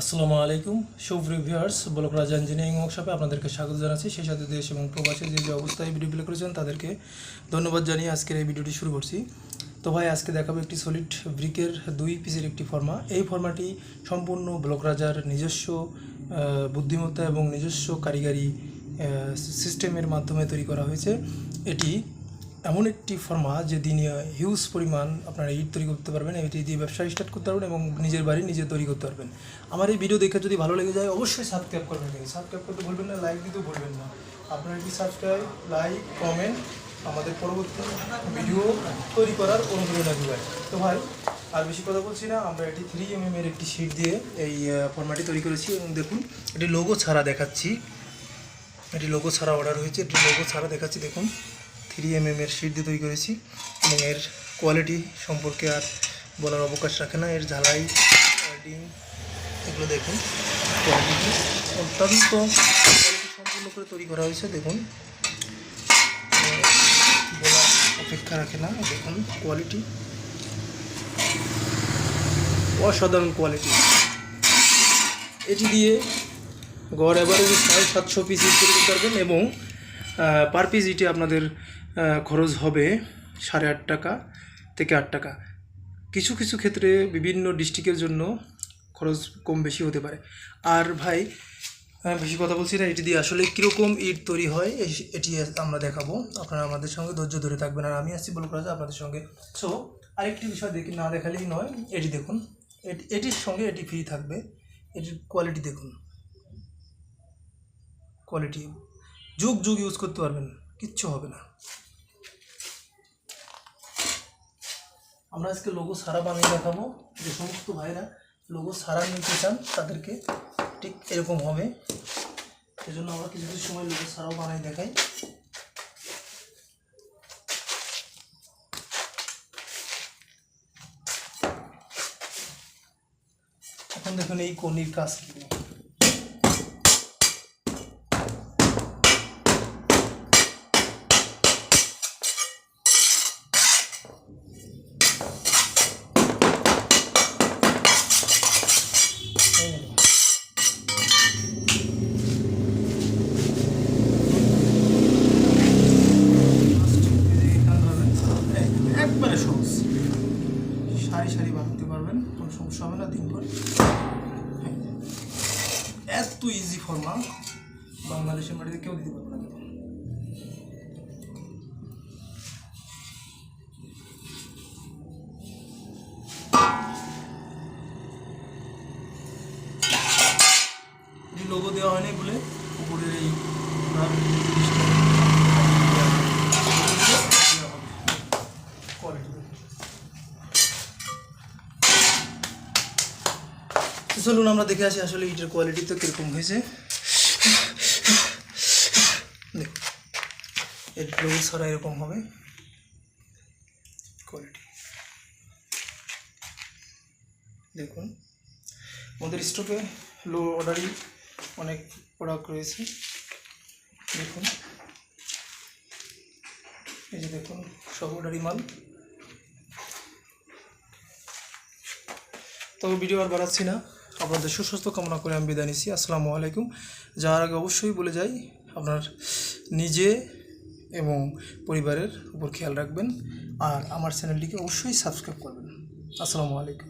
আসসালামু আলাইকুম সুপ্রিয় ভিউয়ার্স, ব্লক রাজা ইঞ্জিনিয়ারিং ওয়ার্কশপে আপনাদেরকে স্বাগত জানাচ্ছি। সেই সাথে দেশ এবং প্রবাসে যে অবস্থায় ভিডিও প্লে করেছেন তাদেরকে ধন্যবাদ জানিয়ে আজকের এই ভিডিওটি শুরু করছি। তো ভাই, আজকে দেখাবো একটি সলিড ব্রিকের 2 পিসের একটি ফর্মা। এই ফর্মাটি সম্পূর্ণ ব্লক রাজার নিজস্ব বুদ্ধিমত্তা এবং নিজস্ব কারিগরি সিস্টেমের মাধ্যমে তৈরি করা হয়েছে। এটি এমন একটি ফর্মা যে দিনে হিউজ পরিমাণ আপনারা ইট তৈরি করতে পারবেন, এটি দিয়ে ব্যবসা স্টার্ট করতে পারবেন এবং নিজের বাড়ি নিজে তৈরি করতে পারবেন। আমার এই ভিডিও দেখে যদি ভালো লেগে যায় অবশ্যই সাবস্ক্রাইব করবেন। সাবস্ক্রাইব করতে ভুলবেন না, লাইক দিতেও ভুলবেন না। আপনারা কি সাবস্ক্রাইব, লাইক, কমেন্ট আমাদের পরবর্তী ভিডিও তৈরি করার অনুপ্রেরণা যোগায়। তো ভাই, আর বেশি কথা বলছি না, আমরা এটি 3mm এর একটি শিট দিয়ে এই ফর্মাটি তৈরি করেছি এবং দেখুন এটি লোগো ছাড়া দেখাচ্ছি। এটি লোগো ছাড়া অর্ডার হয়েছে, এটি লোগো ছাড়া দেখাচ্ছি। দেখুন 3mm এর শিট দিয়ে তৈরি করেছি এবং এর কোয়ালিটি সম্পর্কে আর বলার অবকাশ রাখে না। এর ঝালাই, ওয়েল্ডিং এগুলো দেখুন, কোয়ালিটি অত্যন্ত সম্পূর্ণ করে তৈরি করা হয়েছে। দেখুন বলা অপেক্ষা রাখে না। দেখুন কোয়ালিটি অসাধারণ কোয়ালিটি। এটি দিয়ে গড় অ্যাভারেজে 750 পিস ইট তৈরি করতে পারবেন এবং পার পিস ইটে আপনাদের খরচ হবে 8.5 টাকা থেকে 8 টাকা। কিছু কিছু ক্ষেত্রে বিভিন্ন ডিস্ট্রিক্টের জন্য খরচ কম বেশি হতে পারে। আর ভাই, বেশি কথা বলছি না, এটি দিয়ে আসলে কীরকম ইট তৈরি হয় এটি আমরা দেখাবো। আপনারা আমাদের সঙ্গে ধৈর্য ধরে থাকবেন আর আমি আসছি ব্লক রাজা আপনাদের সঙ্গে। সো আরেকটি বিষয় দেখি, না দেখালেই নয়। এটি দেখুন, এটির সঙ্গে এটি ফ্রি থাকবে। এটির কোয়ালিটি দেখুন, কোয়ালিটি যুগ যুগ ইউজ করতে পারবেন, কিচ্ছু হবে না। আমরা আজকে লোগো সারা বানিয়ে দেখাবো। যে সমস্ত ভাইরা লোগো সারা নিতে চান তাদেরকে ঠিক এরকম হবে। সেজন্য আমরা কিছু কিছু সময় লোগো সারাও বানাই দেখাই। এখন দেখুন এই কনির কাজ কি। একবারে সহজ, সারি সারি বানাতে পারবেন, কোনো সমস্যা হবে না। দিন পর এত ইজি ফর্মা বাংলাদেশের মাটিতে কেউ দিতে পারবে না। লোগো দেওয়া হয়নি বলে উপরের এই চলুন আমরা দেখে আসি আসলে ইটের কোয়ালিটি তো কীরকম হয়েছে। এর লোগো ছাড়া এরকম হবে কোয়ালিটি। দেখুন আমাদের স্টকে লো অর্ডারই অনেক প্রোডাক্ট রয়েছে। দেখুন এই যে দেখুন সব অর্ডারই মাল। তবে ভিডিও আর বাড়াচ্ছি না, আপনাদের সুস্বাস্থ্য কামনা করে আমি বিদায় নিচ্ছি। আসসালামু আলাইকুম। যাওয়ার আগে অবশ্যই বলে যাই, আপনার নিজে এবং পরিবারের উপর খেয়াল রাখবেন আর আমার চ্যানেলটিকে অবশ্যই সাবস্ক্রাইব করবেন। আসসালামু আলাইকুম।